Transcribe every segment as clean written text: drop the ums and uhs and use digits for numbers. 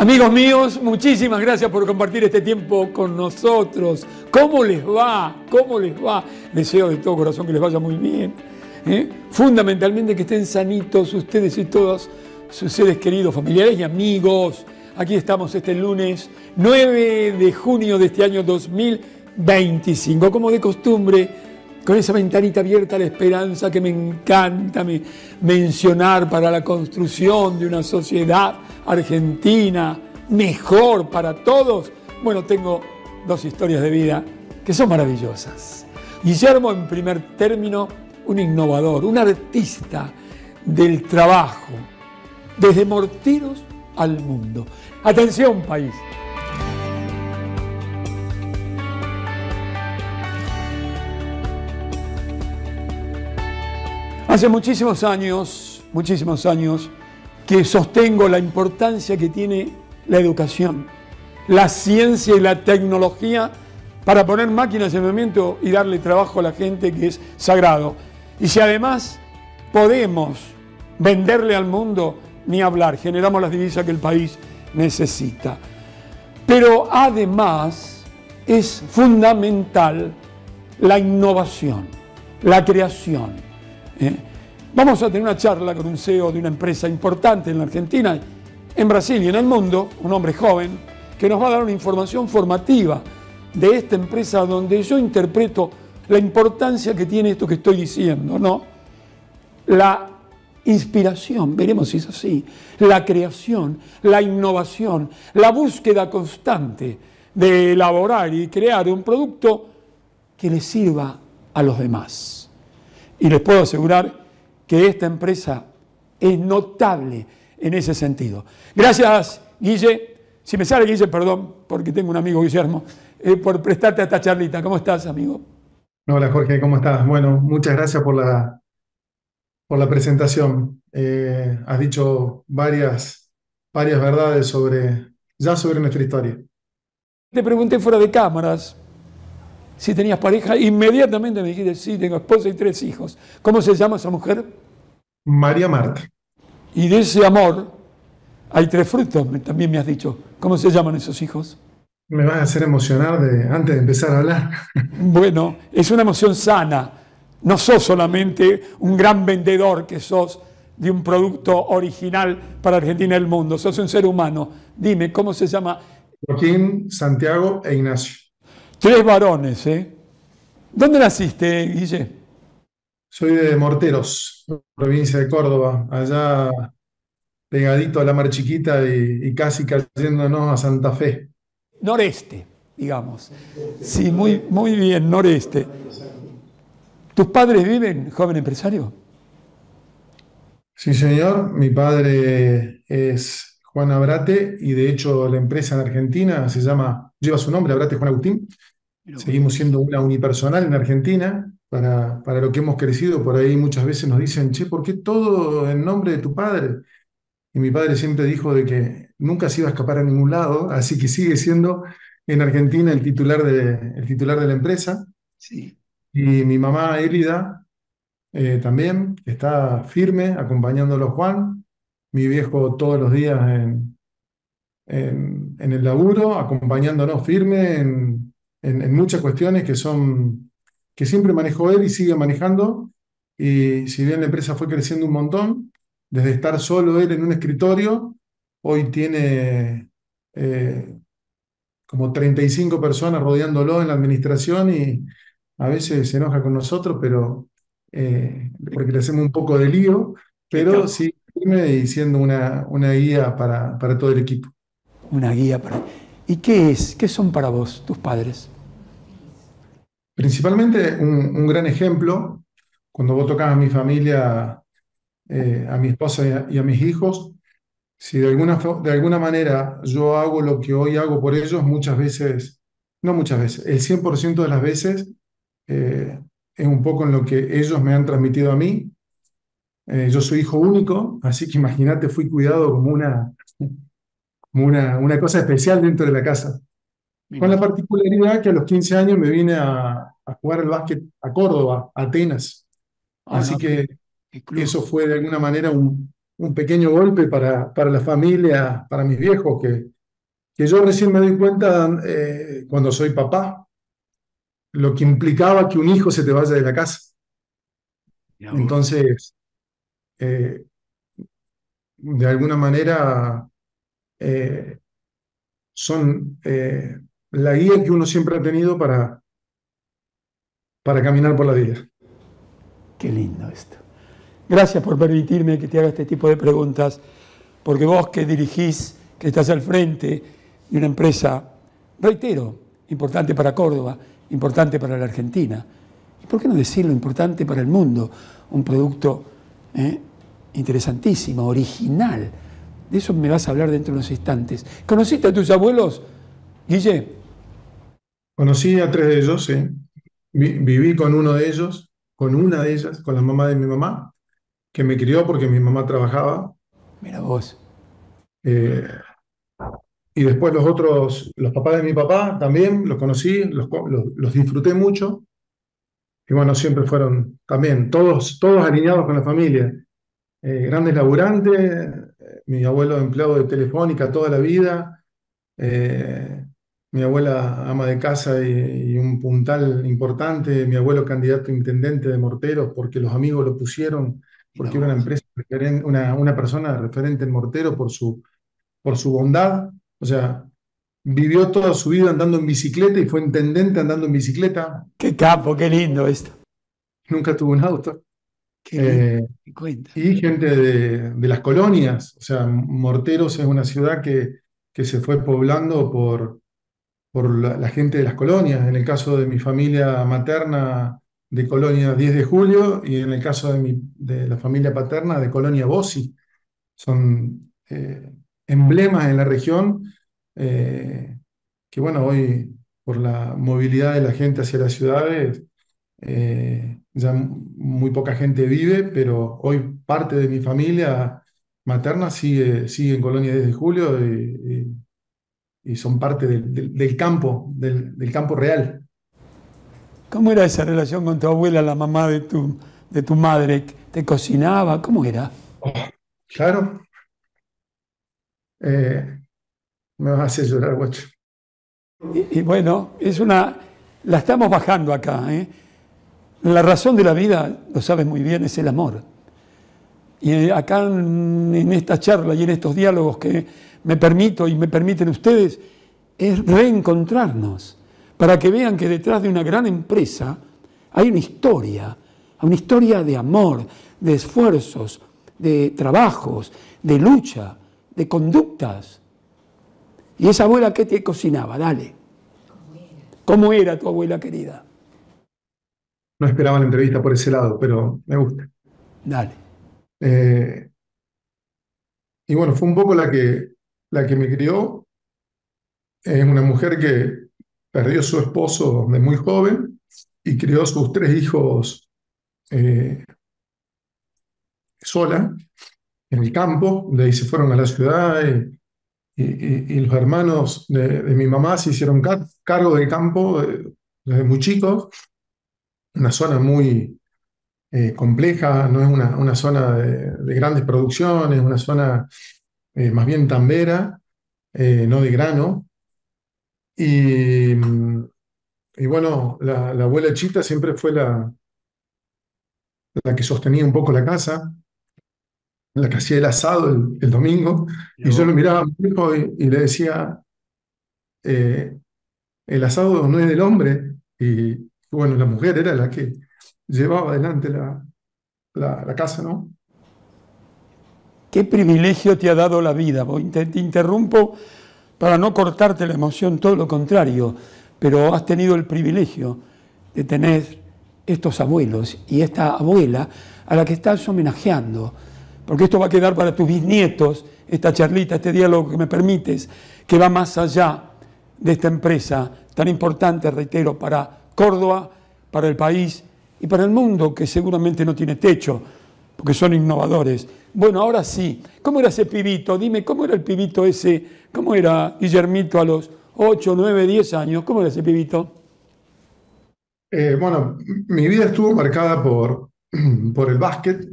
Amigos míos, muchísimas gracias por compartir este tiempo con nosotros. ¿Cómo les va? ¿Cómo les va? Deseo de todo corazón que les vaya muy bien. Fundamentalmente que estén sanitos ustedes y todos sus seres queridos, familiares y amigos. Aquí estamos este lunes 9 de junio de este año 2025. Como de costumbre, con esa ventanita abierta a la esperanza que me encanta mencionar para la construcción de una sociedad argentina mejor para todos. Bueno, tengo dos historias de vida que son maravillosas. Guillermo, en primer término, un innovador, un artista del trabajo, desde morteros al mundo. Atención, país. Hace muchísimos años que sostengo la importancia que tiene la educación, la ciencia y la tecnología para poner máquinas en movimiento y darle trabajo a la gente, que es sagrado. Y si además podemos venderle al mundo, ni hablar, generamos las divisas que el país necesita. Pero además es fundamental la innovación, la creación. Vamos a tener una charla con un CEO de una empresa importante en la Argentina, en Brasil y en el mundo, un hombre joven, que nos va a dar una información formativa de esta empresa donde yo interpreto la importancia que tiene esto que estoy diciendo, ¿no? La inspiración, veremos si es así, la creación, la innovación, la búsqueda constante de elaborar y crear un producto que le sirva a los demás. Y les puedo asegurar que esta empresa es notable en ese sentido. Gracias, Guille. Si me sale Guille, perdón, porque tengo un amigo, Guillermo, por prestarte a esta charlita. ¿Cómo estás, amigo? Hola Jorge, ¿cómo estás? Bueno, muchas gracias por la presentación. Has dicho varias verdades sobre nuestra historia. Te pregunté fuera de cámaras si tenías pareja. Inmediatamente me dijiste, sí, tengo esposa y 3 hijos. ¿Cómo se llama esa mujer? María Marta. Y de ese amor hay 3 frutos, también me has dicho. ¿Cómo se llaman esos hijos? Me vas a hacer emocionar antes de empezar a hablar. Bueno, es una emoción sana. No sos solamente un gran vendedor que sos de un producto original para Argentina y el mundo. Sos un ser humano. Dime, ¿cómo se llama? Joaquín, Santiago e Ignacio. 3 varones, ¿eh? ¿Dónde naciste, Guille? Soy de Morteros, provincia de Córdoba, allá pegadito a la Mar Chiquita y casi cayéndonos a Santa Fe. Noreste, digamos. Sí, muy, muy bien, noreste. ¿Tus padres viven, joven empresario? Sí, señor. Mi padre es Juan Abrate y de hecho la empresa en Argentina lleva su nombre, Abrate Juan Agustín. Seguimos siendo una unipersonal en Argentina para lo que hemos crecido. Por ahí muchas veces nos dicen, che, ¿por qué todo en nombre de tu padre? Y mi padre siempre dijo de que nunca se iba a escapar a ningún lado, así que sigue siendo en Argentina el titular de la empresa. Sí. Y mi mamá Élida también está firme acompañándolo a Juan. Mi viejo todos los días en el laburo, acompañándonos firme en muchas cuestiones que siempre manejó él y sigue manejando. Y si bien la empresa fue creciendo un montón, desde estar solo él en un escritorio, hoy tiene como 35 personas rodeándolo en la administración y a veces se enoja con nosotros, pero porque le hacemos un poco de lío, Qué pero capo. sí firme y siendo una guía para todo el equipo. Una guía para... ¿Y qué es? ¿Qué son para vos, tus padres? Principalmente un gran ejemplo, cuando vos tocas a mi familia, a mi esposa y a mis hijos, si de alguna manera yo hago lo que hoy hago por ellos, muchas veces, no muchas veces, el 100% de las veces es un poco en lo que ellos me han transmitido a mí. Yo soy hijo único, así que imagínate, fui cuidado como una cosa especial dentro de la casa. Me Con la imagino. particularidad que a los 15 años me vine a jugar al básquet a Córdoba, a Atenas. Ah, Así no, que qué club. eso fue de alguna manera un pequeño golpe para la familia, para mis viejos, que yo recién me doy cuenta cuando soy papá, lo que implicaba que un hijo se te vaya de la casa. Mirá vos. Entonces, eh, de alguna manera, eh, son la guía que uno siempre ha tenido para caminar por la vida. Qué lindo esto. Gracias por permitirme que te haga este tipo de preguntas, porque vos que dirigís, que estás al frente de una empresa, reitero, importante para Córdoba, importante para la Argentina, y por qué no decirlo, importante para el mundo, un producto interesantísimo, original. De eso me vas a hablar dentro de unos instantes. ¿Conociste a tus abuelos, Guille? Conocí a tres de ellos, sí. Viví con uno de ellos, con una de ellas, con la mamá de mi mamá, que me crió porque mi mamá trabajaba. Mira vos. eh, y después los otros, los papás de mi papá también, los conocí, los disfruté mucho. Y bueno, siempre fueron también todos alineados con la familia. Grandes laburantes, mi abuelo empleado de Telefónica toda la vida, eh, mi abuela ama de casa y un puntal importante, mi abuelo candidato a intendente de Morteros porque los amigos lo pusieron, Mira porque era una vos. empresa, una persona referente en Morteros por su bondad. O sea, vivió toda su vida andando en bicicleta y fue intendente andando en bicicleta, Qué capo, qué lindo esto. nunca tuvo un auto. Qué lindo. Eh, ¿Qué cuenta? y gente de las colonias, o sea, Morteros es una ciudad que se fue poblando por la gente de las colonias. En el caso de mi familia materna, de Colonia 10 de Julio, y en el caso de la familia paterna, de Colonia Bossi. Son emblemas en la región que, bueno, hoy por la movilidad de la gente hacia las ciudades, ya muy poca gente vive, pero hoy parte de mi familia materna sigue en Colonia 10 de Julio y son parte del campo, del campo real. ¿Cómo era esa relación con tu abuela, la mamá de tu madre? ¿Te cocinaba? ¿Cómo era? Oh, claro, eh, me vas a hacer llorar, guacho. Y bueno, la estamos bajando acá, ¿eh? La razón de la vida, lo sabes muy bien, es el amor. Y acá en esta charla y en estos diálogos que me permito y me permiten ustedes, es reencontrarnos, para que vean que detrás de una gran empresa hay una historia de amor, de esfuerzos, de trabajos, de lucha, de conductas. ¿Y esa abuela qué te cocinaba? Dale. ¿Cómo era tu abuela querida? No esperaba la entrevista por ese lado, pero me gusta. Dale. Eh, y bueno, fue un poco la que me crió. Es una mujer que perdió a su esposo de muy joven y crió sus tres hijos eh, sola en el campo. De ahí se fueron a la ciudad y los hermanos de mi mamá se hicieron cargo del campo desde muy chicos. Una zona muy compleja, no es una zona de grandes producciones, una zona más bien tambera, no de grano. Y, y bueno, la abuela Chita siempre fue la que sostenía un poco la casa, la que hacía el asado el domingo, Mira y yo lo vos. miraba a mi hijo y le decía, eh, el asado no es del hombre, y bueno, la mujer era la que llevaba adelante la casa, ¿no? ¿Qué privilegio te ha dado la vida? Te interrumpo para no cortarte la emoción, todo lo contrario, pero has tenido el privilegio de tener estos abuelos y esta abuela a la que estás homenajeando, porque esto va a quedar para tus bisnietos, esta charlita, este diálogo que me permites, que va más allá de esta empresa tan importante, reitero, para Córdoba, para el país y para el mundo, que seguramente no tiene techo, porque son innovadores. Bueno, ahora sí, ¿cómo era ese pibito? Dime, ¿cómo era el pibito ese? ¿Cómo era Guillermito a los 8, 9, 10 años? ¿Cómo era ese pibito? Bueno, mi vida estuvo marcada por el básquet.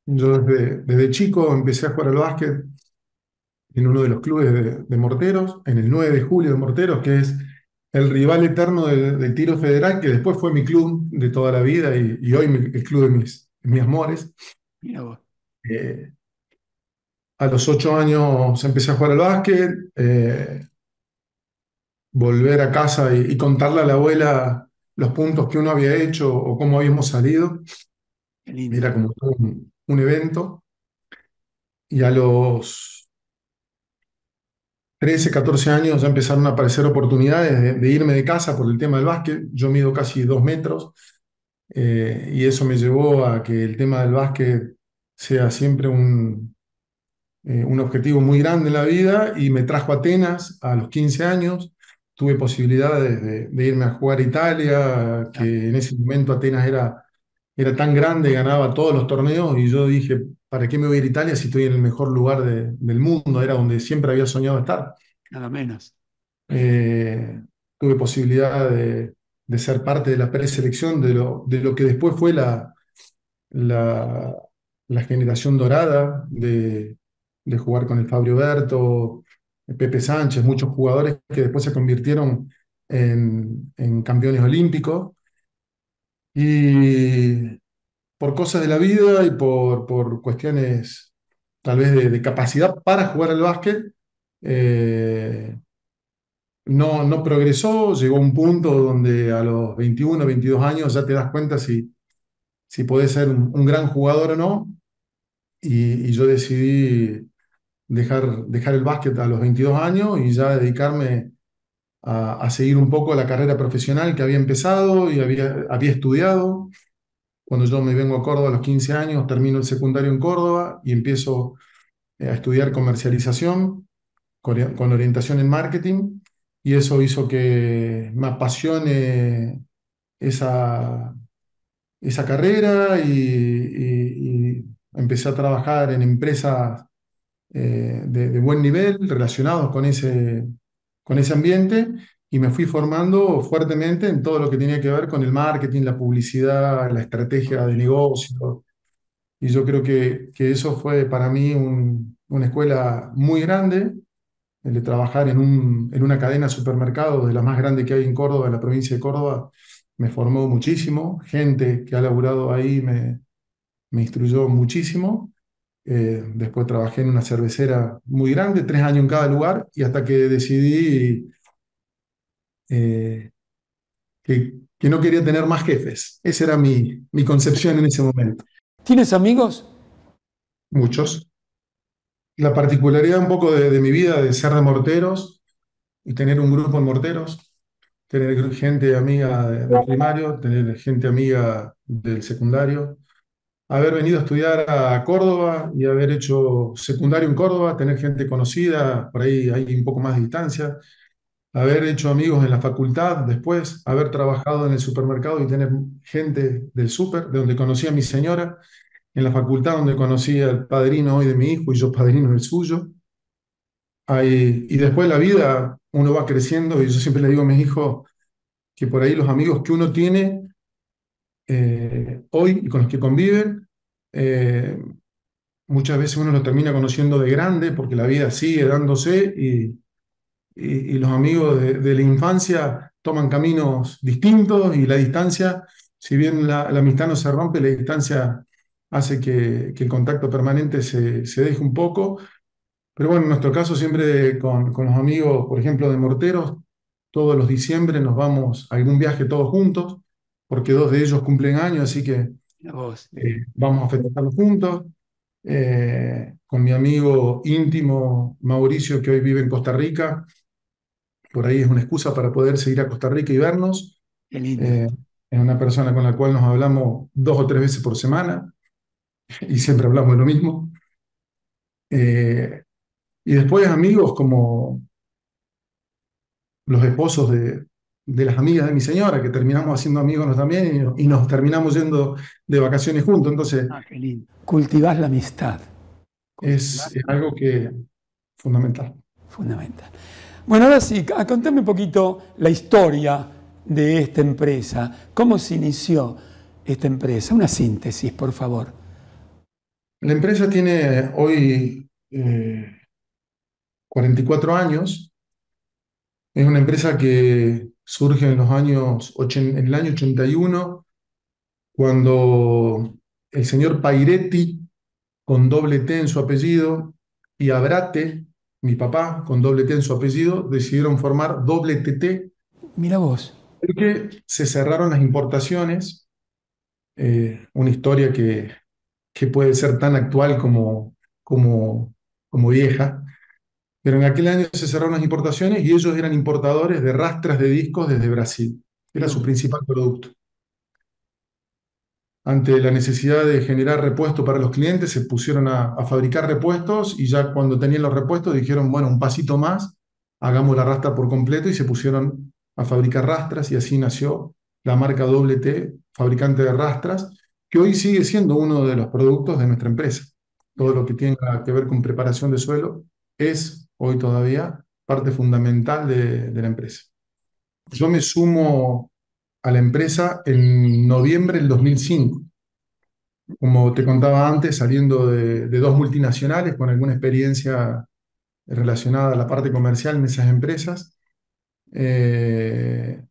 Yo desde chico empecé a jugar al básquet en uno de los clubes de Morteros, en el 9 de julio de Morteros, que es el rival eterno del Tiro Federal, que después fue mi club de toda la vida y hoy el club de mis amores. Mira vos. Eh, a los 8 años empecé a jugar al básquet, volver a casa y contarle a la abuela los puntos que uno había hecho o cómo habíamos salido. Qué lindo. Era como todo un evento. Y a los 13, 14 años ya empezaron a aparecer oportunidades de irme de casa por el tema del básquet. Yo mido casi 2 metros, y eso me llevó a que el tema del básquet sea siempre un objetivo muy grande en la vida y me trajo a Atenas a los 15 años. Tuve posibilidades de irme a jugar a Italia, Claro, que en ese momento Atenas era tan grande, ganaba todos los torneos y yo dije, ¿para qué me voy a ir a Italia si estoy en el mejor lugar del mundo? Era donde siempre había soñado estar. nada menos. Eh, Tuve posibilidad de ser parte de la preselección de lo que después fue la, la generación dorada de jugar con el Fabio Berto, Pepe Sánchez, muchos jugadores que después se convirtieron en campeones olímpicos. Y por cosas de la vida y por cuestiones tal vez de capacidad para jugar al básquet, eh, no progresó, llegó a un punto donde a los 21, 22 años ya te das cuenta si podés ser un gran jugador o no, y yo decidí dejar el básquet a los 22 años y ya dedicarme a seguir un poco la carrera profesional que había empezado y había estudiado. Cuando yo me vengo a Córdoba a los 15 años, termino el secundario en Córdoba y empiezo a estudiar comercialización con orientación en marketing, y eso hizo que me apasione esa, esa carrera y empecé a trabajar en empresas de buen nivel relacionados con ese ambiente, y me fui formando fuertemente en todo lo que tenía que ver con el marketing, la publicidad, la estrategia de Obvio. negocio. Y yo creo que eso fue para mí una escuela muy grande, el de trabajar en una cadena de supermercados de la más grande que hay en Córdoba, en la provincia de Córdoba. Me formó muchísimo, gente que ha laburado ahí me instruyó muchísimo. Después trabajé en una cervecera muy grande, 3 años en cada lugar, y hasta que decidí eh, que no quería tener más jefes. Esa era mi concepción en ese momento. ¿Tienes amigos? Muchos. La particularidad un poco de mi vida de ser de Morteros y tener un grupo en Morteros, tener gente amiga del primario, tener gente amiga del secundario, haber venido a estudiar a Córdoba y haber hecho secundario en Córdoba, tener gente conocida, por ahí hay un poco más de distancia, haber hecho amigos en la facultad después, haber trabajado en el supermercado y tener gente del súper, de donde conocí a mi señora, en la facultad donde conocí al padrino hoy de mi hijo y yo padrino del suyo. Y después la vida, uno va creciendo y yo siempre le digo a mis hijos que por ahí los amigos que uno tiene hoy y con los que conviven, eh, muchas veces uno los termina conociendo de grande porque la vida sigue dándose y los amigos de la infancia toman caminos distintos y la distancia, si bien la amistad no se rompe, la distancia hace que el contacto permanente se deje un poco. Pero bueno, en nuestro caso siempre con los amigos, por ejemplo, de Morteros, todos los diciembre nos vamos a algún viaje todos juntos, porque dos de ellos cumplen años, así que Mira vos. vamos a festejarlos juntos. Con mi amigo íntimo Mauricio, que hoy vive en Costa Rica, por ahí es una excusa para poder seguir a Costa Rica y vernos. Qué lindo. Eh, es una persona con la cual nos hablamos 2 o 3 veces por semana y siempre hablamos de lo mismo. Eh, y después amigos como los esposos de las amigas de mi señora, que terminamos haciendo amigos también y nos terminamos yendo de vacaciones juntos. Entonces, Ah, qué lindo. Cultivás la amistad. es algo que es fundamental. Fundamental. Bueno, ahora sí, contame un poquito la historia de esta empresa. ¿Cómo se inició esta empresa? Una síntesis, por favor. La empresa tiene hoy 44 años. Es una empresa que surge en los en el año 81, cuando el señor Pairetti, con doble T en su apellido, y Abrate, mi papá, con doble T en su apellido, decidieron formar doble TT Mira vos. porque se cerraron las importaciones. Una historia que puede ser tan actual como, como vieja. Pero en aquel año se cerraron las importaciones y ellos eran importadores de rastras de discos desde Brasil. Era Mira su vos. principal producto. Ante la necesidad de generar repuestos para los clientes, se pusieron a fabricar repuestos y ya cuando tenían los repuestos dijeron, bueno, un pasito más, hagamos la rastra por completo y se pusieron a fabricar rastras y así nació la marca Doble T, fabricante de rastras, que hoy sigue siendo uno de los productos de nuestra empresa. Todo Mira lo vos. que tenga que ver con preparación de suelo es hoy todavía parte fundamental de la empresa. Yo me sumo a la empresa en noviembre del 2005, como te contaba antes, saliendo de dos multinacionales con alguna experiencia relacionada a la parte comercial en esas empresas. Eh,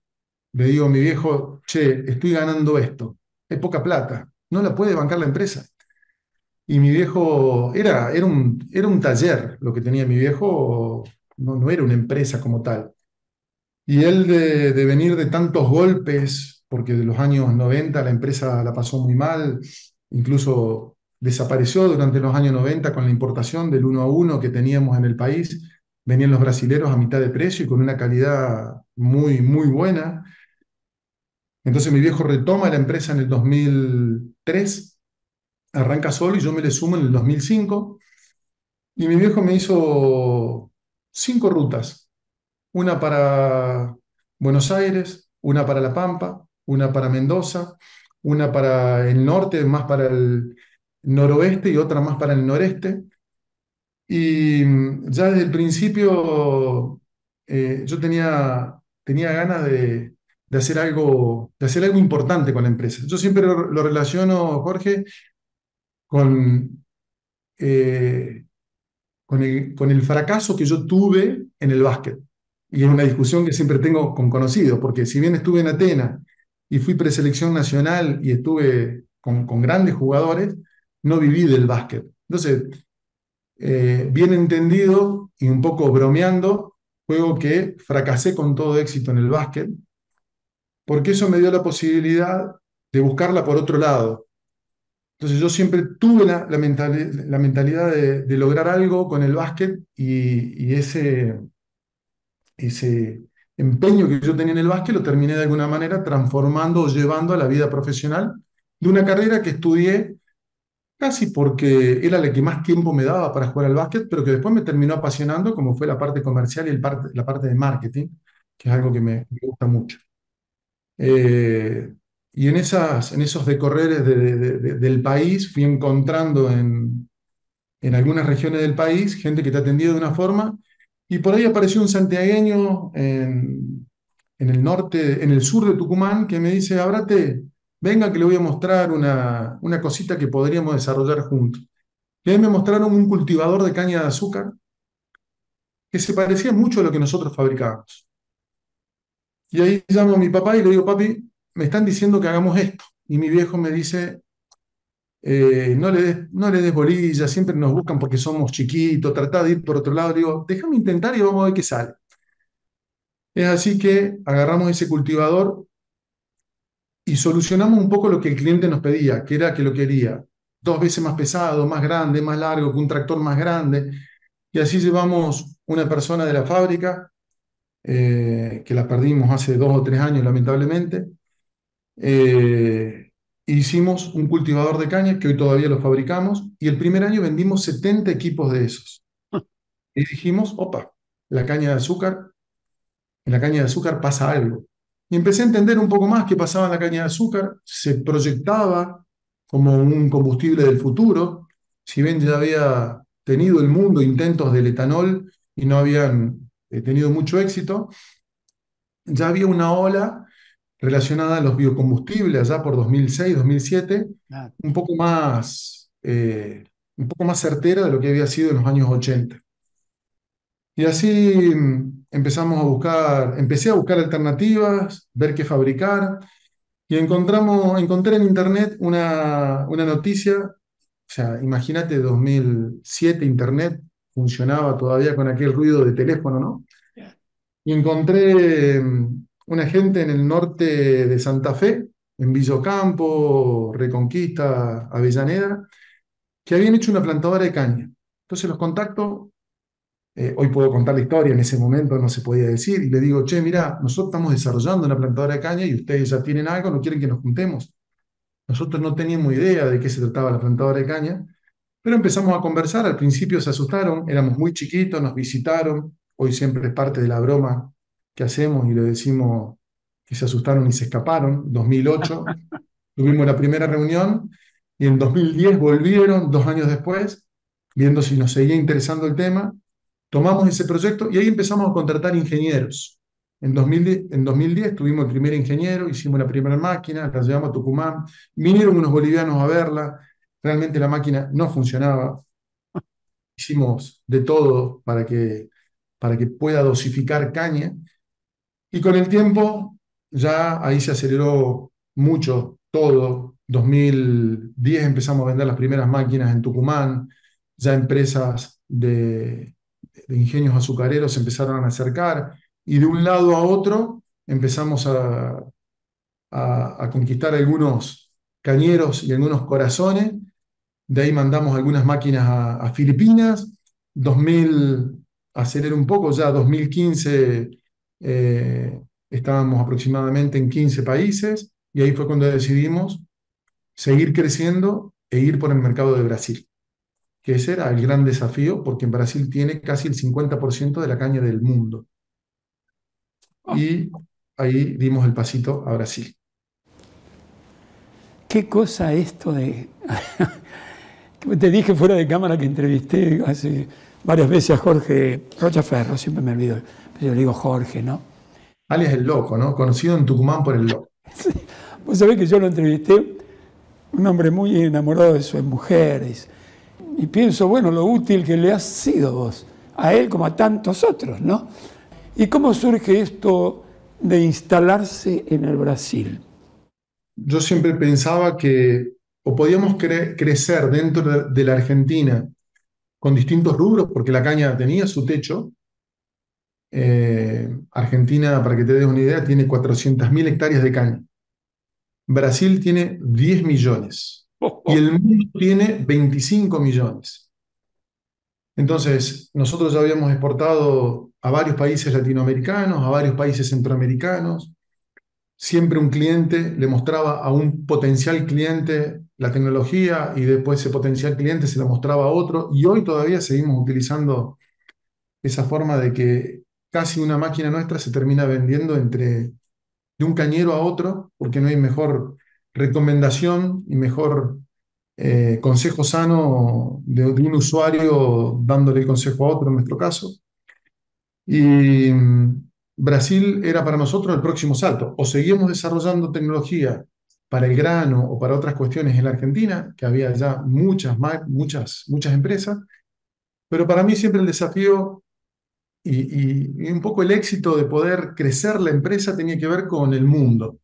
Le digo a mi viejo, che, estoy ganando esto, es poca plata, no la puede bancar la empresa. Y mi viejo, era un taller lo que tenía mi viejo, no era una empresa como tal. Y él de venir de tantos golpes, porque de los años 90 la empresa la pasó muy mal, incluso desapareció durante los años 90 con la importación del uno a uno que teníamos en el país. Venían los brasileros a mitad de precio y con una calidad muy, muy buena. Entonces mi viejo retoma la empresa en el 2003, arranca solo y yo me le sumo en el 2005. Y mi viejo me hizo 5 rutas. Una para Buenos Aires, una para La Pampa, una para Mendoza, una para el norte, más para el noroeste y otra más para el noreste. Y ya desde el principio yo tenía ganas de hacer algo importante con la empresa. Yo siempre lo relaciono, Jorge, con, eh, con el fracaso que yo tuve en el básquet. Y es una discusión que siempre tengo con conocidos, porque si bien estuve en Atenas y fui preselección nacional y estuve con grandes jugadores, no viví del básquet. Entonces, bien entendido y un poco bromeando, juego que fracasé con todo éxito en el básquet, porque eso me dio la posibilidad de buscarla por otro lado. Entonces yo siempre tuve la mentalidad de lograr algo con el básquet y ese empeño que yo tenía en el básquet lo terminé de alguna manera transformando o llevando a la vida profesional de una carrera que estudié casi porque era la que más tiempo me daba para jugar al básquet, pero que después me terminó apasionando como fue la parte comercial y la parte de marketing, que es algo que me gusta mucho. Eh, y en esos decorreres del país fui encontrando en algunas regiones del país gente que te atendía de una forma y por ahí apareció un santiagueño en el norte, en el sur de Tucumán que me dice, Abrate, venga que le voy a mostrar una cosita que podríamos desarrollar juntos. Y ahí me mostraron un cultivador de caña de azúcar que se parecía mucho a lo que nosotros fabricábamos. Y ahí llamo a mi papá y le digo, papi, me están diciendo que hagamos esto. Y mi viejo me dice, no le des bolilla, siempre nos buscan porque somos chiquitos, tratá de ir por otro lado. Digo, déjame intentar y vamos a ver qué sale. Es así que agarramos ese cultivador y solucionamos un poco lo que el cliente nos pedía, que era que lo quería 2 veces más pesado, más grande, más largo, con un tractor más grande. Y así llevamos una persona de la fábrica, que la perdimos hace 2 o 3 años, lamentablemente. Hicimos un cultivador de caña que hoy todavía lo fabricamos y el primer año vendimos 70 equipos de esos. Y dijimos, opa, la caña de azúcar, en la caña de azúcar pasa algo. Y empecé a entender un poco más qué pasaba en la caña de azúcar. Se proyectaba como un combustible del futuro. Si bien ya había tenido el mundo intentos del etanol y no habían tenido mucho éxito, ya había una ola relacionada a los biocombustibles allá por 2006, 2007, Claro. un poco más un poco más certera de lo que había sido en los años 80. Y así empecé a buscar alternativas, ver qué fabricar, y encontré en internet una noticia. O sea, imagínate, 2007 internet funcionaba todavía con aquel ruido de teléfono, ¿no? Y encontré una gente en el norte de Santa Fe, en Villocampo, Reconquista, Avellaneda, que habían hecho una plantadora de caña. Entonces los contacto. Hoy puedo contar la historia, en ese momento no se podía decir, y le digo, che, mira, nosotros estamos desarrollando una plantadora de caña y ustedes ya tienen algo, no quieren que nos juntemos. Nosotros no teníamos idea de qué se trataba la plantadora de caña, pero empezamos a conversar. Al principio se asustaron, éramos muy chiquitos, nos visitaron. Hoy siempre es parte de la broma que hacemos y le decimos que se asustaron y se escaparon. 2008 tuvimos la primera reunión y en 2010 volvieron 2 años después, viendo si nos seguía interesando el tema. Tomamos ese proyecto y ahí empezamos a contratar ingenieros. En 2010 tuvimos el primer ingeniero, hicimos la primera máquina, la llevamos a Tucumán, vinieron unos bolivianos a verla, realmente la máquina no funcionaba, hicimos de todo para que pueda dosificar caña, y con el tiempo ya ahí se aceleró mucho todo. 2010 empezamos a vender las primeras máquinas en Tucumán, ya empresas de ingenios azucareros se empezaron a acercar, y de un lado a otro empezamos a conquistar algunos cañeros y algunos corazones. De ahí mandamos algunas máquinas a Filipinas. 2000, aceleré un poco, ya 2015 estábamos aproximadamente en 15 países, y ahí fue cuando decidimos seguir creciendo e ir por el mercado de Brasil, que ese era el gran desafío, porque en Brasil tiene casi el 50% de la caña del mundo. Oh, Y ahí dimos el pasito a Brasil. qué cosa esto de... Te dije fuera de cámara que entrevisté hace varias veces a Jorge Rochaferro, siempre me olvido, pero yo le digo Jorge, ¿no? Alias el Loco, ¿no? Conocido en Tucumán por el Loco. Vos sabés que yo lo entrevisté, un hombre muy enamorado de sus mujeres, y pienso, bueno, lo útil que le has sido vos, a él como a tantos otros, ¿no? ¿Y cómo surge esto de instalarse en el Brasil? Yo siempre pensaba que o podíamos crecer dentro de la Argentina con distintos rubros, porque la caña tenía su techo. Argentina, para que te des una idea, tiene 400.000 hectáreas de caña. Brasil tiene 10 millones y el mundo tiene 25 millones. Entonces, nosotros ya habíamos exportado a varios países latinoamericanos, a varios países centroamericanos. Siempre un cliente le mostraba a un potencial cliente la tecnología, y después ese potencial cliente se la mostraba a otro, y hoy todavía seguimos utilizando esa forma de que casi una máquina nuestra se termina vendiendo de un cañero a otro, porque no hay mejor recomendación y mejor consejo sano de un usuario dándole el consejo a otro, en nuestro caso. Y Brasil era para nosotros el próximo salto. O seguíamos desarrollando tecnología para el grano o para otras cuestiones en la Argentina, que había ya muchas empresas, pero para mí siempre el desafío y un poco el éxito de poder crecer la empresa tenía que ver con el mundo.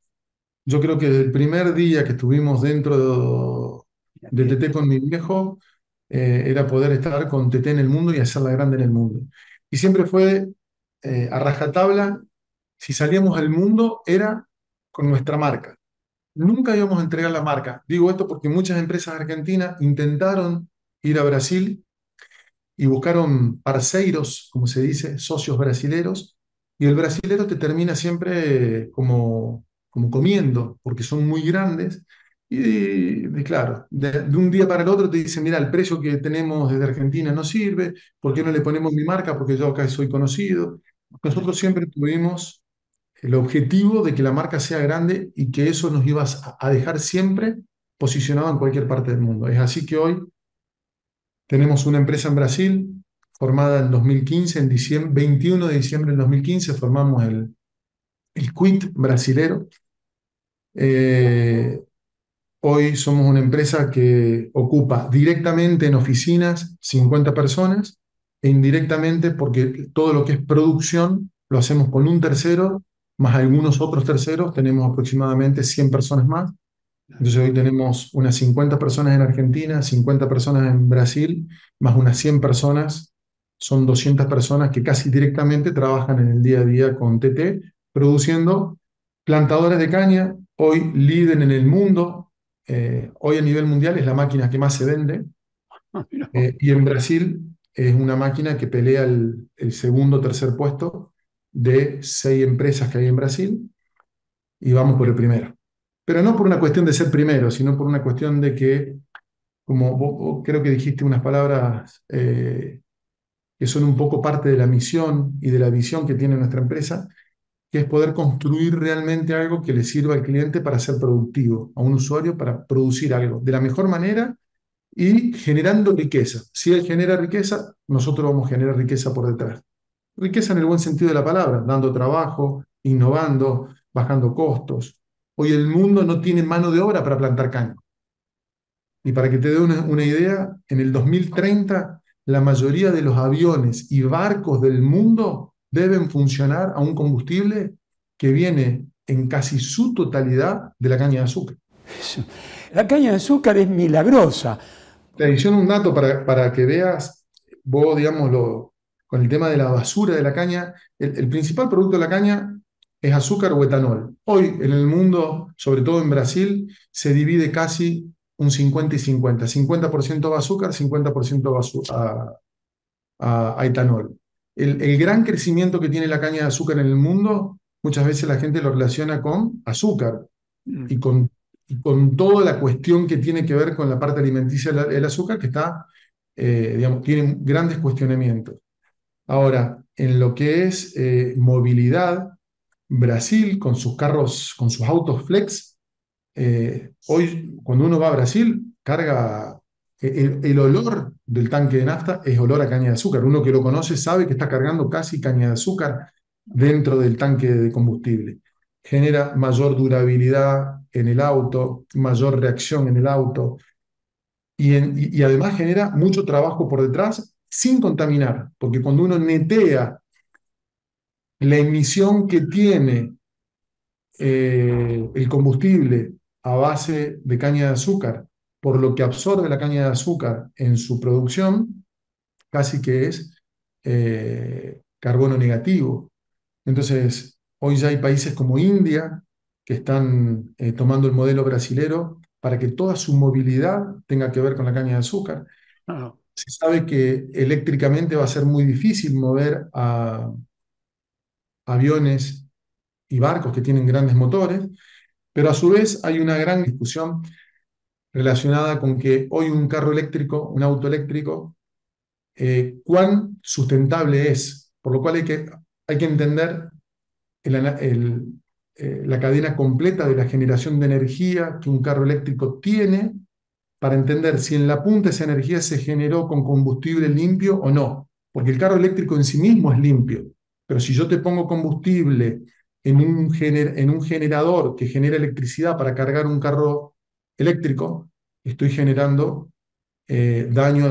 Yo creo que desde el primer día que estuvimos dentro de TT con mi viejo, era poder estar con TT en el mundo y hacerla grande en el mundo. Y siempre fue a rajatabla. Si salíamos al mundo era con nuestra marca. Nunca íbamos a entregar la marca. Digo esto porque muchas empresas argentinas intentaron ir a Brasil y buscaron parceiros, como se dice, socios brasileros, y el brasilero te termina siempre como comiendo, porque son muy grandes, y claro, de un día para el otro te dicen, mira, el precio que tenemos desde Argentina no sirve, ¿por qué no le ponemos mi marca? Porque yo acá soy conocido. Nosotros siempre tuvimos el objetivo de que la marca sea grande y que eso nos iba a dejar siempre posicionado en cualquier parte del mundo. Es así que hoy tenemos una empresa en Brasil formada en 2015, en diciembre, 21 de diciembre del 2015 formamos el Quit brasilero. Eh, Hoy somos una empresa que ocupa directamente en oficinas 50 personas e indirectamente porque todo lo que es producción lo hacemos con un tercero, más algunos otros terceros, tenemos aproximadamente 100 personas más. Entonces hoy tenemos unas 50 personas en Argentina, 50 personas en Brasil, más unas 100 personas, son 200 personas que casi directamente trabajan en el día a día con TT, produciendo plantadores de caña, hoy líder en el mundo, hoy a nivel mundial es la máquina que más se vende, Mira, y en Brasil es una máquina que pelea el segundo o tercer puesto de 6 empresas que hay en Brasil y vamos por el primero. Pero no por una cuestión de ser primero, sino por una cuestión de que, como vos creo que dijiste unas palabras que son un poco parte de la misión y de la visión que tiene nuestra empresa, que es poder construir realmente algo que le sirva al cliente para ser productivo, a un usuario para producir algo de la mejor manera y generando riqueza. Si él genera riqueza, nosotros vamos a generar riqueza por detrás. Riqueza en el buen sentido de la palabra, dando trabajo, innovando, bajando costos. Hoy el mundo no tiene mano de obra para plantar caña. Y para que te dé una idea, en el 2030 la mayoría de los aviones y barcos del mundo deben funcionar a un combustible que viene en casi su totalidad de la caña de azúcar. eso. La caña de azúcar es milagrosa. Te adiciono un dato para que veas, vos, digamos, con el tema de la basura de la caña, el principal producto de la caña es azúcar o etanol. Hoy en el mundo, sobre todo en Brasil, se divide casi un 50 y 50. 50% a azúcar, 50% a etanol. El gran crecimiento que tiene la caña de azúcar en el mundo, muchas veces la gente lo relaciona con azúcar y con toda la cuestión que tiene que ver con la parte alimenticia del azúcar, que está, digamos, tiene grandes cuestionamientos. Ahora, en lo que es movilidad, Brasil con sus carros, con sus autos flex, hoy cuando uno va a Brasil, carga, el olor del tanque de nafta es olor a caña de azúcar. Uno que lo conoce sabe que está cargando casi caña de azúcar dentro del tanque de combustible. Genera mayor durabilidad en el auto, mayor reacción en el auto y además genera mucho trabajo por detrás sin contaminar, porque cuando uno netea la emisión que tiene el combustible a base de caña de azúcar, por lo que absorbe la caña de azúcar en su producción, casi que es carbono negativo. Entonces, hoy ya hay países como India que están tomando el modelo brasilero para que toda su movilidad tenga que ver con la caña de azúcar. Ah, Se sabe que eléctricamente va a ser muy difícil mover a aviones y barcos que tienen grandes motores, pero a su vez hay una gran discusión relacionada con que hoy un carro eléctrico, un auto eléctrico, cuán sustentable es, por lo cual hay que entender la cadena completa de la generación de energía que un carro eléctrico tiene para entender si en la punta esa energía se generó con combustible limpio o no, porque el carro eléctrico en sí mismo es limpio, pero si yo te pongo combustible en un generador que genera electricidad para cargar un carro eléctrico, estoy generando daño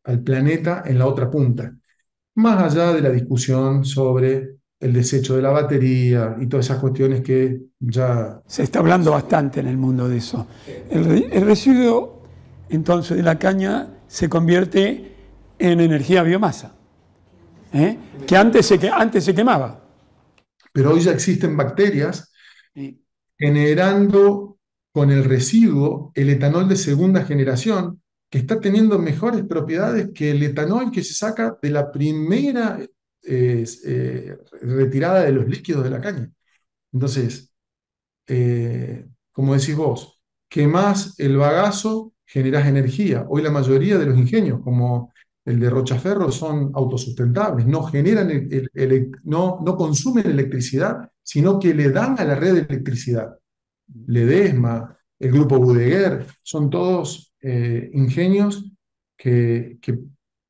al planeta en la otra punta, más allá de la discusión sobre el desecho de la batería y todas esas cuestiones que ya... se está hablando bastante en el mundo de eso. El residuo, entonces, de la caña se convierte en energía biomasa, ¿eh? Que antes se quemaba. Pero hoy ya existen bacterias Sí. generando con el residuo el etanol de segunda generación, que está teniendo mejores propiedades que el etanol que se saca de la primera retirada de los líquidos de la caña. Entonces, como decís vos, quemás el bagazo, generás energía. Hoy la mayoría de los ingenios, como el de Rochaferro, son autosustentables, no generan no consumen electricidad, sino que le dan a la red de electricidad. Ledesma, el grupo Budeguer, son todos ingenios que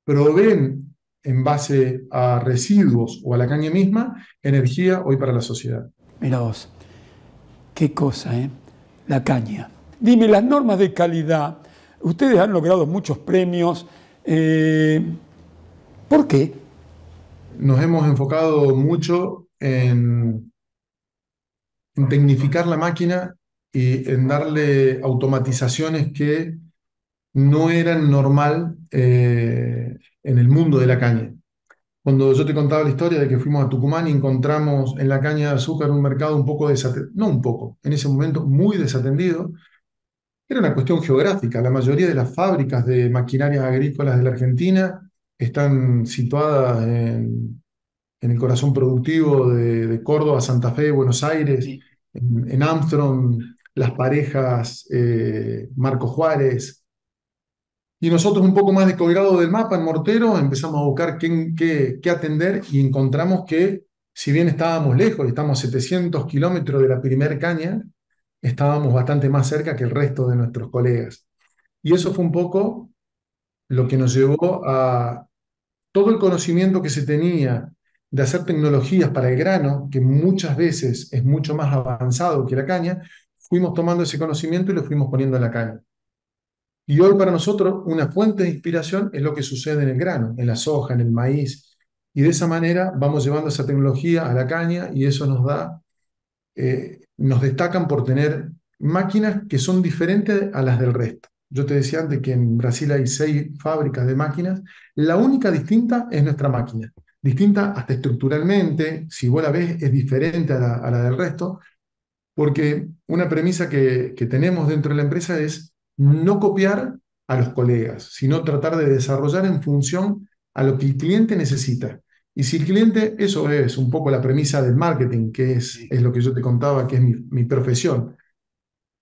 proveen en base a residuos o a la caña misma energía hoy para la sociedad. Mira vos, qué cosa, ¿eh? La caña. Dime, las normas de calidad, ustedes han logrado muchos premios. ¿Por qué? Nos hemos enfocado mucho en tecnificar la máquina y en darle automatizaciones que no eran normal en el mundo de la caña. Cuando yo te contaba la historia de que fuimos a Tucumán y encontramos en la caña de azúcar un mercado un poco desatendido, no un poco, en ese momento muy desatendido, era una cuestión geográfica. La mayoría de las fábricas de maquinarias agrícolas de la Argentina están situadas en el corazón productivo de Córdoba, Santa Fe, Buenos Aires, Sí. en Armstrong, Las Parejas, Marco Juárez. Y nosotros un poco más descolgados del mapa, en Mortero, empezamos a buscar qué atender y encontramos que, si bien estábamos lejos, estamos a 700 kilómetros de la primer caña, estábamos bastante más cerca que el resto de nuestros colegas. Y eso fue un poco lo que nos llevó a todo el conocimiento que se tenía de hacer tecnologías para el grano, que muchas veces es mucho más avanzado que la caña, fuimos tomando ese conocimiento y lo fuimos poniendo en la caña. Y hoy para nosotros una fuente de inspiración es lo que sucede en el grano, en la soja, en el maíz. Y de esa manera vamos llevando esa tecnología a la caña y eso nos destacan por tener máquinas que son diferentes a las del resto. Yo te decía antes que en Brasil hay 6 fábricas de máquinas. La única distinta es nuestra máquina. Distinta hasta estructuralmente, si vos la ves, es diferente a la del resto, porque una premisa que tenemos dentro de la empresa es no copiar a los colegas, sino tratar de desarrollar en función a lo que el cliente necesita. Y si el cliente, eso es un poco la premisa del marketing, que es lo que yo te contaba, que es mi profesión.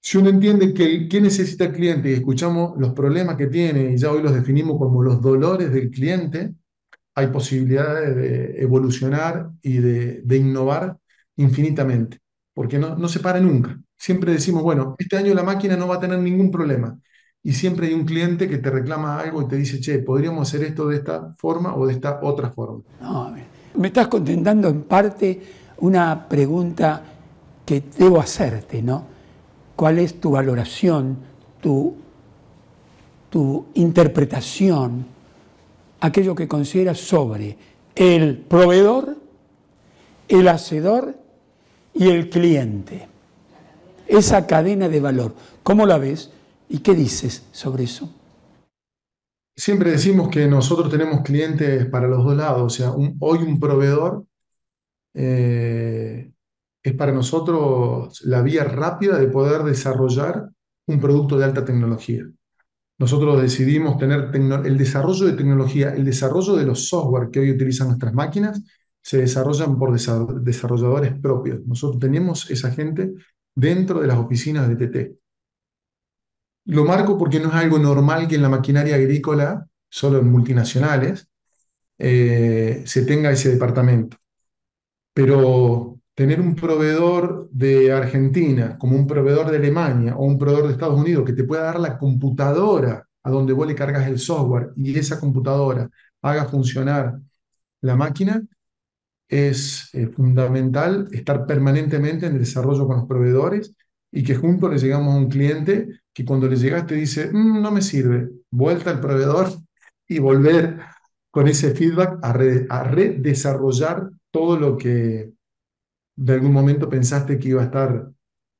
Si uno entiende qué necesita el cliente y escuchamos los problemas que tiene, y ya hoy los definimos como los dolores del cliente, hay posibilidades de evolucionar y de innovar infinitamente, porque no se para nunca. Siempre decimos, bueno, este año la máquina no va a tener ningún problema. Y siempre hay un cliente que te reclama algo y te dice, che, podríamos hacer esto de esta forma o de esta otra forma. No, me estás contestando en parte una pregunta que debo hacerte, ¿no? ¿Cuál es tu valoración, tu interpretación, aquello que consideras sobre el proveedor, el hacedor y el cliente? Esa cadena de valor, ¿cómo la ves y qué dices sobre eso? Siempre decimos que nosotros tenemos clientes para los dos lados, o sea, hoy un proveedor es para nosotros la vía rápida de poder desarrollar un producto de alta tecnología. Nosotros decidimos tener el desarrollo de tecnología, el desarrollo de los software que hoy utilizan nuestras máquinas, se desarrollan por desarrolladores propios. Nosotros tenemos esa gente dentro de las oficinas de TT. Lo marco porque no es algo normal que en la maquinaria agrícola, solo en multinacionales, se tenga ese departamento. Pero tener un proveedor de Argentina como un proveedor de Alemania o un proveedor de Estados Unidos que te pueda dar la computadora a donde vos le cargas el software y esa computadora haga funcionar la máquina, es fundamental estar permanentemente en el desarrollo con los proveedores y que juntos le llegamos a un cliente que cuando le llegas te dice, no me sirve, vuelta al proveedor y volver con ese feedback a redesarrollar todo lo que de algún momento pensaste que iba a estar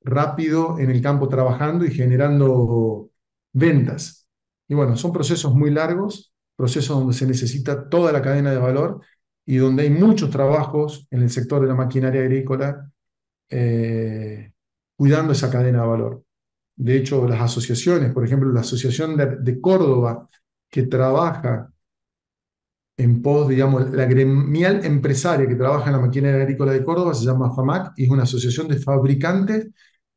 rápido en el campo trabajando y generando ventas. Y bueno, son procesos muy largos, procesos donde se necesita toda la cadena de valor y donde hay muchos trabajos en el sector de la maquinaria agrícola cuidando esa cadena de valor. De hecho, las asociaciones, por ejemplo, la Asociación de Córdoba, que trabaja en pos, digamos, la gremial empresaria que trabaja en la maquinaria agrícola de Córdoba se llama FAMAC y es una asociación de fabricantes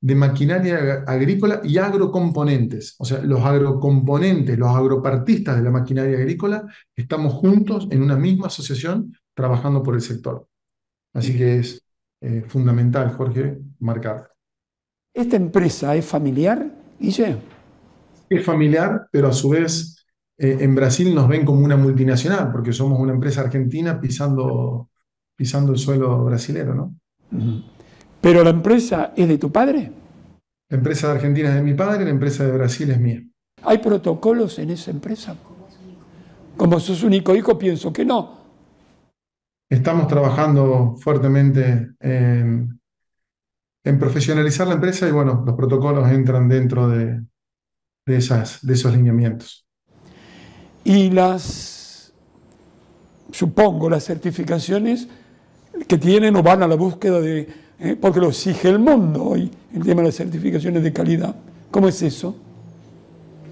de maquinaria agrícola y agrocomponentes. O sea, los agrocomponentes, los agropartistas de la maquinaria agrícola, estamos juntos en una misma asociación trabajando por el sector. Así que es fundamental, Jorge, marcar. ¿Esta empresa es familiar, Guille? Es familiar, pero a su vez en Brasil nos ven como una multinacional, porque somos una empresa argentina pisando el suelo brasilero, ¿no? ¿Pero la empresa es de tu padre? La empresa de Argentina es de mi padre, la empresa de Brasil es mía. ¿Hay protocolos en esa empresa? Como sos único hijo, pienso que no. Estamos trabajando fuertemente en profesionalizar la empresa y bueno, los protocolos entran dentro de esos lineamientos. Y supongo, las certificaciones que tienen o van a la búsqueda de, porque lo exige el mundo hoy, el tema de las certificaciones de calidad. ¿Cómo es eso?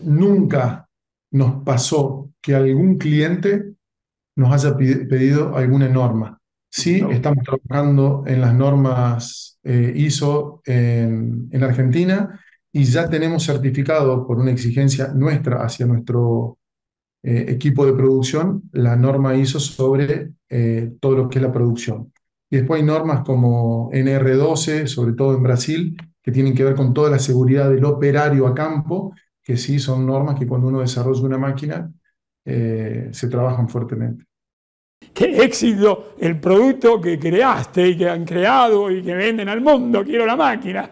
Nunca nos pasó que algún cliente nos haya pedido alguna norma. Sí, No. estamos trabajando en las normas ISO en Argentina y ya tenemos certificado por una exigencia nuestra hacia nuestro equipo de producción la norma ISO sobre todo lo que es la producción. Y después hay normas como NR12, sobre todo en Brasil, que tienen que ver con toda la seguridad del operario a campo, que sí son normas que cuando uno desarrolla una máquina se trabajan fuertemente. ¡Qué éxito el producto que creaste y que han creado y que venden al mundo! ¡Quiero la máquina!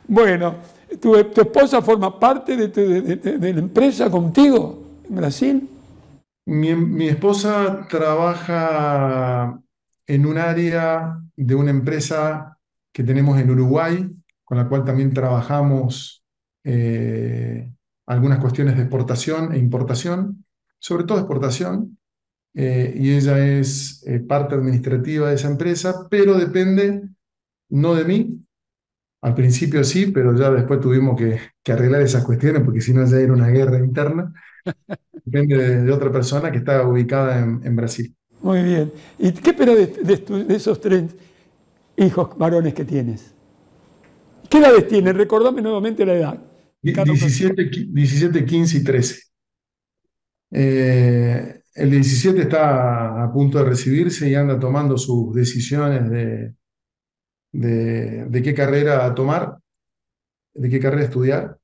Bueno, ¿tu esposa forma parte de la empresa contigo en Brasil? Mi esposa trabaja en un área de una empresa que tenemos en Uruguay, con la cual también trabajamos algunas cuestiones de exportación e importación, sobre todo exportación, y ella es parte administrativa de esa empresa, pero depende no de mí. Al principio sí, pero ya después tuvimos que arreglar esas cuestiones porque si no ya era una guerra interna. Depende de otra persona que está ubicada en Brasil. Muy bien. ¿Y qué pero de esos tres hijos varones que tienes? ¿Qué edades tienen? Recordame nuevamente la edad de cada uno. 17, 15 y 13. El 17 está a punto de recibirse y anda tomando sus decisiones de qué carrera tomar, de qué carrera estudiar.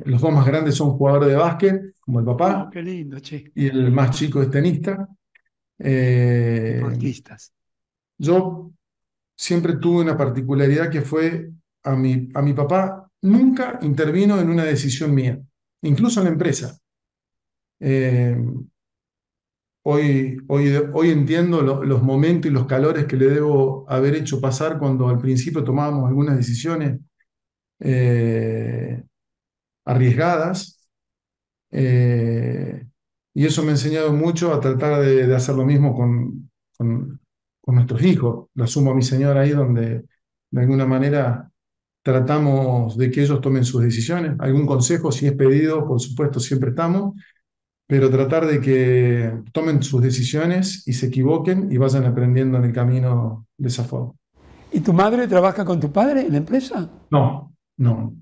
Los dos más grandes son jugadores de básquet, como el Oh, papá, qué lindo, che. y el más chico es tenista. Eh, Deportistas. yo siempre tuve una particularidad que fue a mi papá nunca intervino en una decisión mía, incluso en la empresa. Eh, hoy entiendo los momentos y los calores que le debo haber hecho pasar cuando al principio tomábamos algunas decisiones eh, arriesgadas. eh, y eso me ha enseñado mucho a tratar de hacer lo mismo con nuestros hijos. Lo asumo a mi señora ahí donde de alguna manera tratamos de que ellos tomen sus decisiones. Algún consejo, si es pedido, por supuesto, siempre estamos, pero tratar de que tomen sus decisiones y se equivoquen y vayan aprendiendo en el camino de esa forma. ¿Y tu madre trabaja con tu padre en la empresa? No, no,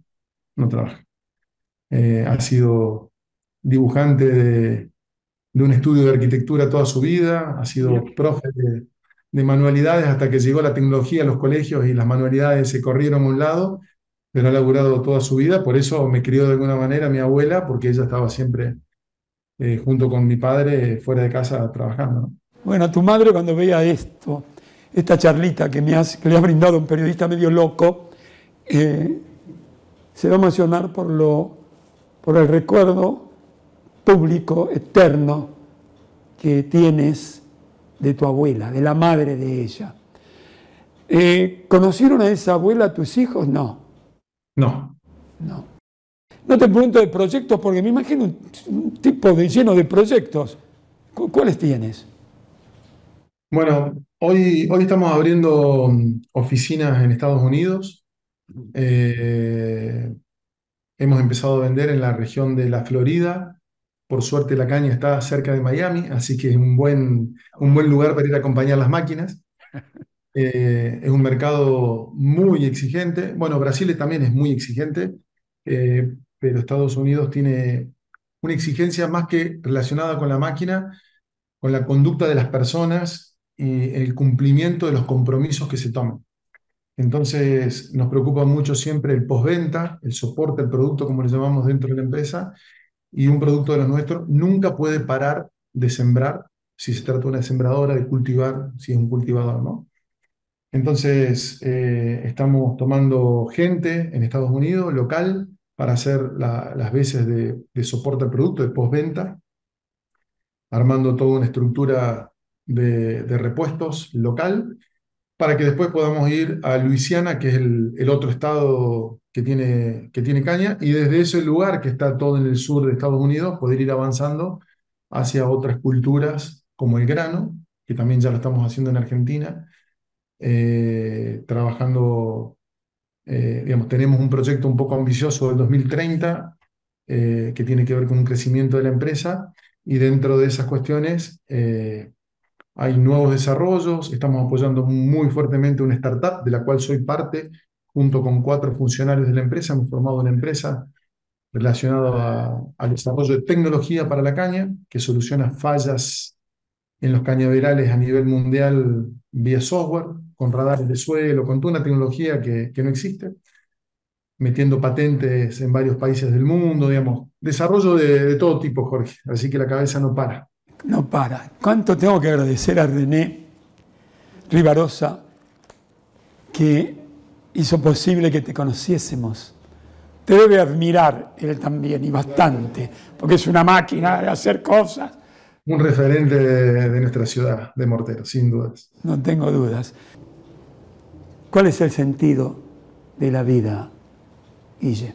no trabaja. Ha sido dibujante de un estudio de arquitectura toda su vida, ha Mira, sido profe de manualidades hasta que llegó la tecnología a los colegios y las manualidades se corrieron a un lado, pero ha laburado toda su vida, por eso me crió de alguna manera mi abuela, porque ella estaba siempre junto con mi padre fuera de casa trabajando, ¿no? bueno, tu madre cuando vea esto, esta charlita que le ha brindado un periodista medio loco, se va a emocionar por el recuerdo público, eterno, que tienes de tu abuela, de la madre de ella. ¿Conocieron a esa abuela tus hijos? No, No. no. No te pregunto de proyectos porque me imagino un tipo lleno de proyectos. ¿Cuáles tienes? Bueno, hoy estamos abriendo oficinas en Estados Unidos. Eh, Hemos empezado a vender en la región de la Florida. Por suerte la caña está cerca de Miami, así que es un buen lugar para ir a acompañar las máquinas. Es un mercado muy exigente. Bueno, Brasil también es muy exigente, pero Estados Unidos tiene una exigencia más que relacionada con la máquina, con la conducta de las personas y el cumplimiento de los compromisos que se toman. Entonces, nos preocupa mucho siempre el postventa, el soporte al producto, como le llamamos dentro de la empresa, y un producto de los nuestros nunca puede parar de sembrar, si se trata de una sembradora, de cultivar, si es un cultivador, ¿no? Entonces, estamos tomando gente en Estados Unidos, local, para hacer las veces de soporte al producto, de postventa, armando toda una estructura de repuestos local, para que después podamos ir a Luisiana, que es el otro estado que tiene caña, y desde ese lugar, que está todo en el sur de Estados Unidos, poder ir avanzando hacia otras culturas como el grano, que también ya lo estamos haciendo en Argentina, trabajando, digamos, tenemos un proyecto un poco ambicioso del 2030, que tiene que ver con un crecimiento de la empresa, y dentro de esas cuestiones hay nuevos desarrollos. Estamos apoyando muy fuertemente una startup de la cual soy parte, junto con 4 funcionarios de la empresa. Hemos formado una empresa relacionada al desarrollo de tecnología para la caña, que soluciona fallas en los cañaverales a nivel mundial vía software, con radares de suelo, con toda una tecnología que no existe, metiendo patentes en varios países del mundo, digamos, desarrollo de todo tipo, Jorge, así que la cabeza no para. No para. ¿Cuánto tengo que agradecer a René Rivarosa, que hizo posible que te conociésemos? Te debe admirar él también, y bastante, porque es una máquina de hacer cosas. Un referente de nuestra ciudad, de Morteros, sin dudas. No tengo dudas. ¿Cuál es el sentido de la vida, Guille?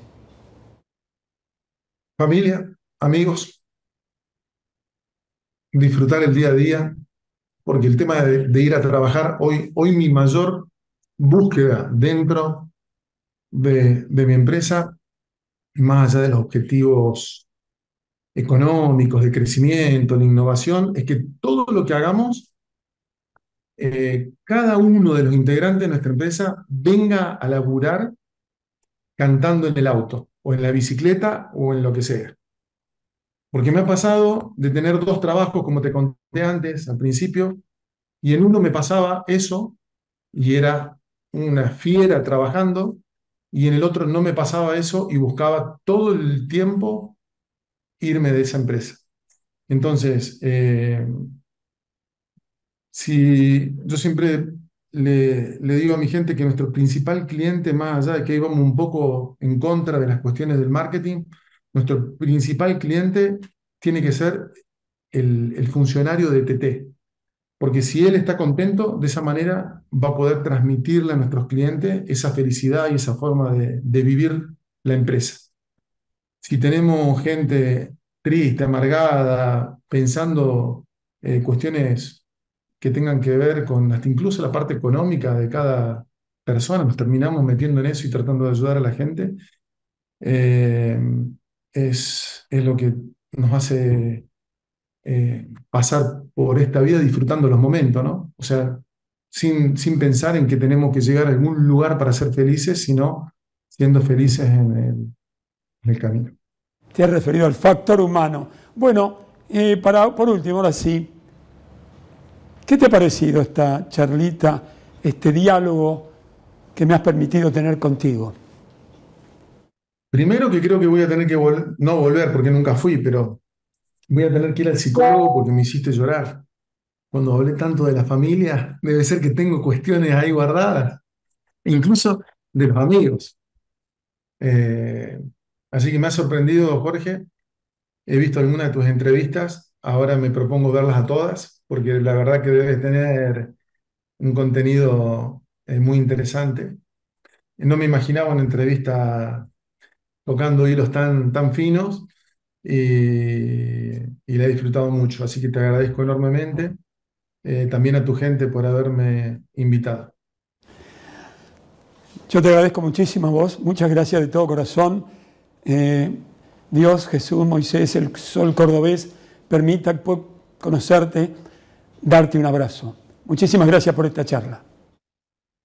Familia, amigos, disfrutar el día a día, porque el tema de ir a trabajar, hoy mi mayor búsqueda dentro de mi empresa, más allá de los objetivos económicos, de crecimiento, de innovación, es que todo lo que hagamos, cada uno de los integrantes de nuestra empresa venga a laburar cantando en el auto, o en la bicicleta, o en lo que sea. Porque me ha pasado de tener 2 trabajos, como te conté antes, al principio, y en uno me pasaba eso, y era una fiera trabajando, y en el otro no me pasaba eso, y buscaba todo el tiempo irme de esa empresa. Entonces, si yo siempre le digo a mi gente que nuestro principal cliente, más allá de que íbamos un poco en contra de las cuestiones del marketing, nuestro principal cliente tiene que ser el funcionario de TT. Porque si él está contento, de esa manera va a poder transmitirle a nuestros clientes esa felicidad y esa forma de vivir la empresa. Si tenemos gente triste, amargada, pensando cuestiones que tengan que ver con hasta incluso la parte económica de cada persona, nos terminamos metiendo en eso y tratando de ayudar a la gente, eh, es lo que nos hace pasar por esta vida disfrutando los momentos, ¿no? O sea, sin pensar en que tenemos que llegar a algún lugar para ser felices, sino siendo felices en el camino. Te has referido al factor humano. Bueno, por último, ahora sí, ¿qué te ha parecido esta charlita, este diálogo que me has permitido tener contigo? Primero que creo que voy a tener que no volver porque nunca fui, pero voy a tener que ir al psicólogo porque me hiciste llorar. Cuando hablé tanto de la familia, debe ser que tengo cuestiones ahí guardadas, incluso de los amigos. Eh, Así que me ha sorprendido, Jorge. He visto algunas de tus entrevistas, ahora me propongo verlas a todas, porque la verdad que debes tener un contenido muy interesante. No me imaginaba una entrevista tocando hilos tan finos, y la he disfrutado mucho, así que te agradezco enormemente. También a tu gente por haberme invitado. Yo te agradezco muchísimo a vos, muchas gracias de todo corazón. Dios, Jesús, Moisés, el sol cordobés, permita conocerte, darte un abrazo. Muchísimas gracias por esta charla.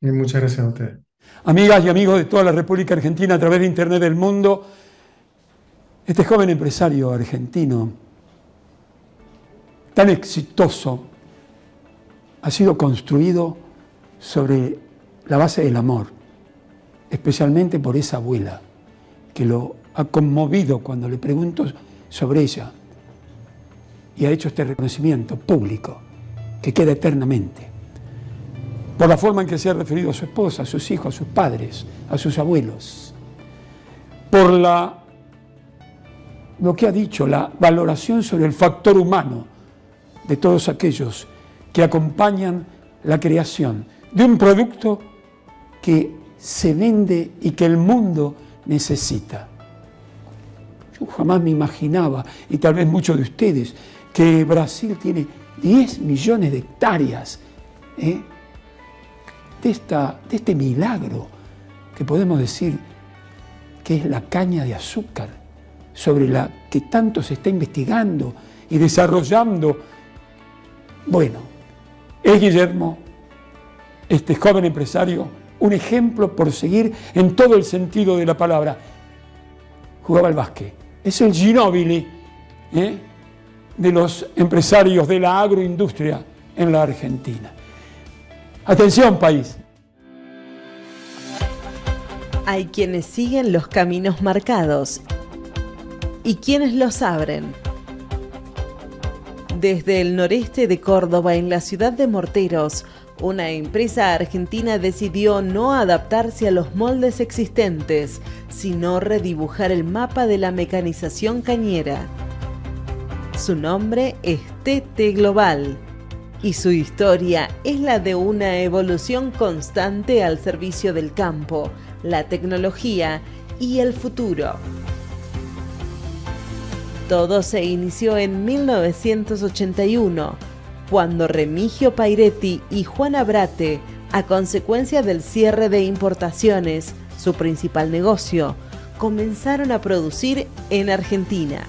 Y muchas gracias a ustedes. Amigas y amigos de toda la República Argentina a través de Internet del mundo, este joven empresario argentino, tan exitoso, ha sido construido sobre la base del amor, especialmente por esa abuela, que lo ha conmovido cuando le pregunto sobre ella, y ha hecho este reconocimiento público que queda eternamente. por la forma en que se ha referido a su esposa, a sus hijos, a sus padres, a sus abuelos, por lo que ha dicho, la valoración sobre el factor humano de todos aquellos que acompañan la creación de un producto que se vende y que el mundo necesita. Yo jamás me imaginaba, y tal vez muchos de ustedes, que Brasil tiene 10 millones de hectáreas de este milagro que podemos decir que es la caña de azúcar, sobre la que tanto se está investigando y desarrollando. Bueno, es Guillermo, este joven empresario, un ejemplo por seguir en todo el sentido de la palabra. Jugaba al básquet. Es el Ginóbili de los empresarios de la agroindustria en la Argentina. Atención, país. Hay quienes siguen los caminos marcados y quienes los abren. Desde el noreste de Córdoba, en la ciudad de Morteros, una empresa argentina decidió no adaptarse a los moldes existentes, sino redibujar el mapa de la mecanización cañera. Su nombre es TT Global y su historia es la de una evolución constante al servicio del campo, la tecnología y el futuro. Todo se inició en 1981, cuando Remigio Pairetti y Juan Abrate, a consecuencia del cierre de importaciones, su principal negocio, comenzaron a producir en Argentina.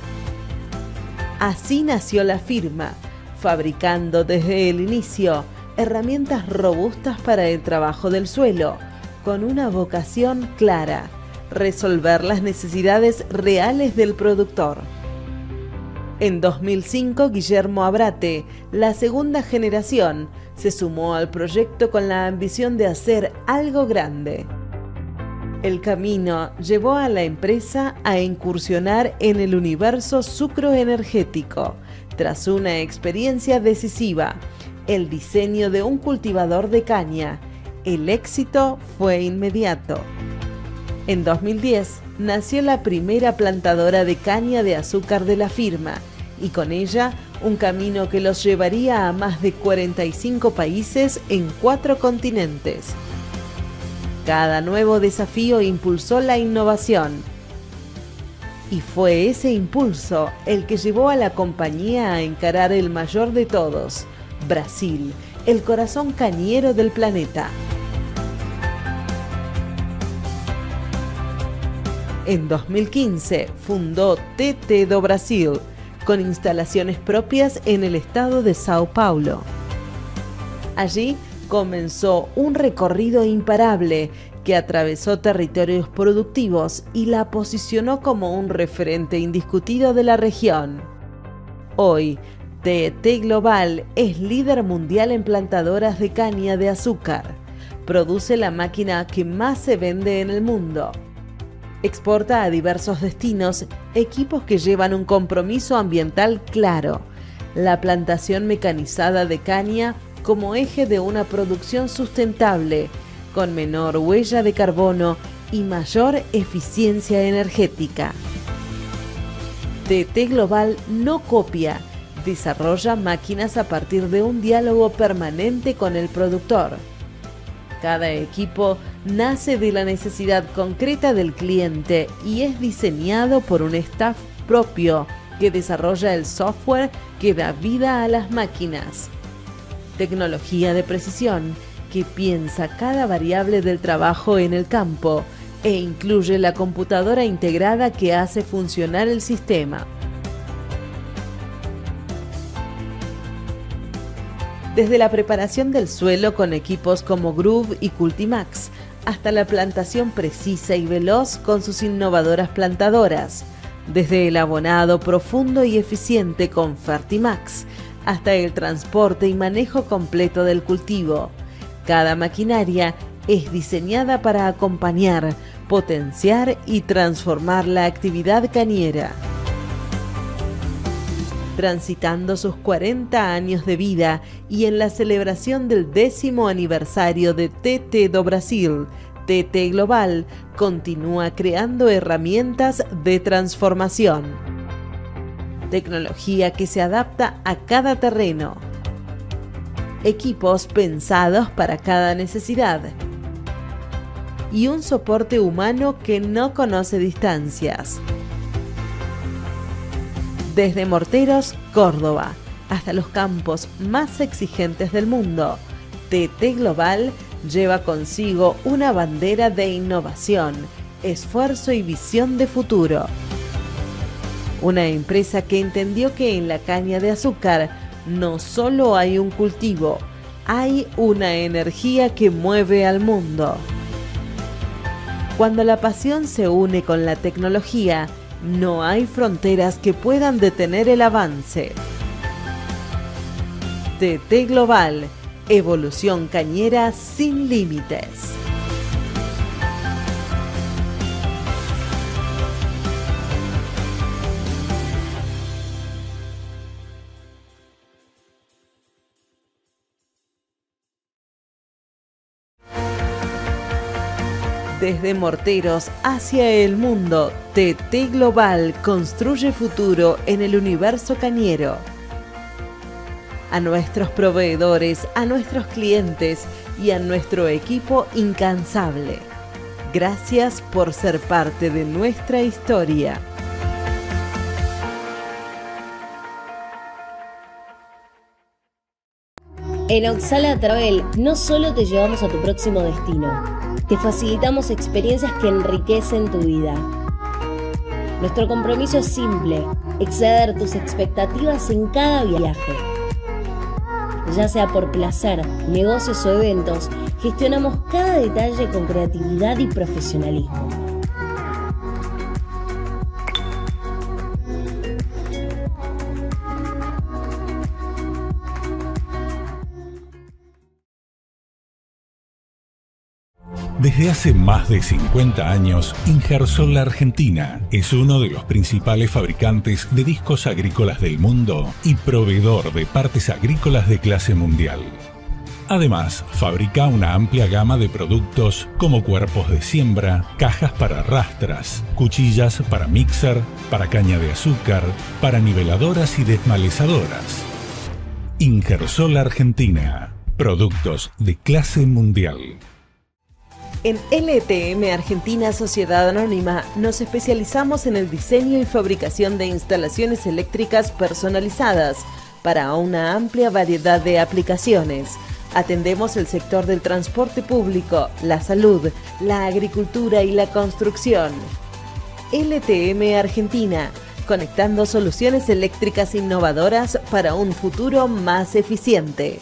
Así nació la firma, fabricando desde el inicio herramientas robustas para el trabajo del suelo, con una vocación clara: resolver las necesidades reales del productor. En 2005, Guillermo Abrate, la segunda generación, se sumó al proyecto con la ambición de hacer algo grande. El camino llevó a la empresa a incursionar en el universo sucroenergético, tras una experiencia decisiva: el diseño de un cultivador de caña. El éxito fue inmediato. En 2010 nació la primera plantadora de caña de azúcar de la firma, y con ella un camino que los llevaría a más de 45 países en 4 continentes. Cada nuevo desafío impulsó la innovación, y fue ese impulso el que llevó a la compañía a encarar el mayor de todos: Brasil, el corazón cañero del planeta. En 2015 fundó TT do Brasil, con instalaciones propias en el estado de Sao Paulo. Allí comenzó un recorrido imparable que atravesó territorios productivos y la posicionó como un referente indiscutido de la región. Hoy, TT Global es líder mundial en plantadoras de caña de azúcar. Produce la máquina que más se vende en el mundo. Exporta a diversos destinos equipos que llevan un compromiso ambiental claro: la plantación mecanizada de caña como eje de una producción sustentable, con menor huella de carbono y mayor eficiencia energética. TT Global no copia, desarrolla máquinas a partir de un diálogo permanente con el productor. Cada equipo nace de la necesidad concreta del cliente y es diseñado por un staff propio que desarrolla el software que da vida a las máquinas. Tecnología de precisión que piensa cada variable del trabajo en el campo e incluye la computadora integrada que hace funcionar el sistema. Desde la preparación del suelo con equipos como Groove y Cultimax, hasta la plantación precisa y veloz con sus innovadoras plantadoras, desde el abonado profundo y eficiente con Fertimax, hasta el transporte y manejo completo del cultivo. Cada maquinaria es diseñada para acompañar, potenciar y transformar la actividad cañera. transitando sus 40 años de vida y en la celebración del 10º aniversario de TT do Brasil, TT Global continúa creando herramientas de transformación. Tecnología que se adapta a cada terreno. Equipos pensados para cada necesidad. Y un soporte humano que no conoce distancias. Desde Morteros, Córdoba, hasta los campos más exigentes del mundo, TT Global lleva consigo una bandera de innovación, esfuerzo y visión de futuro. Una empresa que entendió que en la caña de azúcar no solo hay un cultivo, hay una energía que mueve al mundo. Cuando la pasión se une con la tecnología, no hay fronteras que puedan detener el avance. TT Global, evolución cañera sin límites. Desde Morteros hacia el mundo, TT Global construye futuro en el universo cañero. A nuestros proveedores, a nuestros clientes y a nuestro equipo incansable. Gracias por ser parte de nuestra historia. En Oxala Travel no solo te llevamos a tu próximo destino, te facilitamos experiencias que enriquecen tu vida. Nuestro compromiso es simple, exceder tus expectativas en cada viaje. Ya sea por placer, negocios o eventos, gestionamos cada detalle con creatividad y profesionalismo. Desde hace más de 50 años, Ingersol Argentina es uno de los principales fabricantes de discos agrícolas del mundo y proveedor de partes agrícolas de clase mundial. Además, fabrica una amplia gama de productos como cuerpos de siembra, cajas para rastras, cuchillas para mixer, para caña de azúcar, para niveladoras y desmalezadoras. Ingersol Argentina, productos de clase mundial. En LTM Argentina Sociedad Anónima nos especializamos en el diseño y fabricación de instalaciones eléctricas personalizadas para una amplia variedad de aplicaciones. Atendemos el sector del transporte público, la salud, la agricultura y la construcción. LTM Argentina, conectando soluciones eléctricas innovadoras para un futuro más eficiente.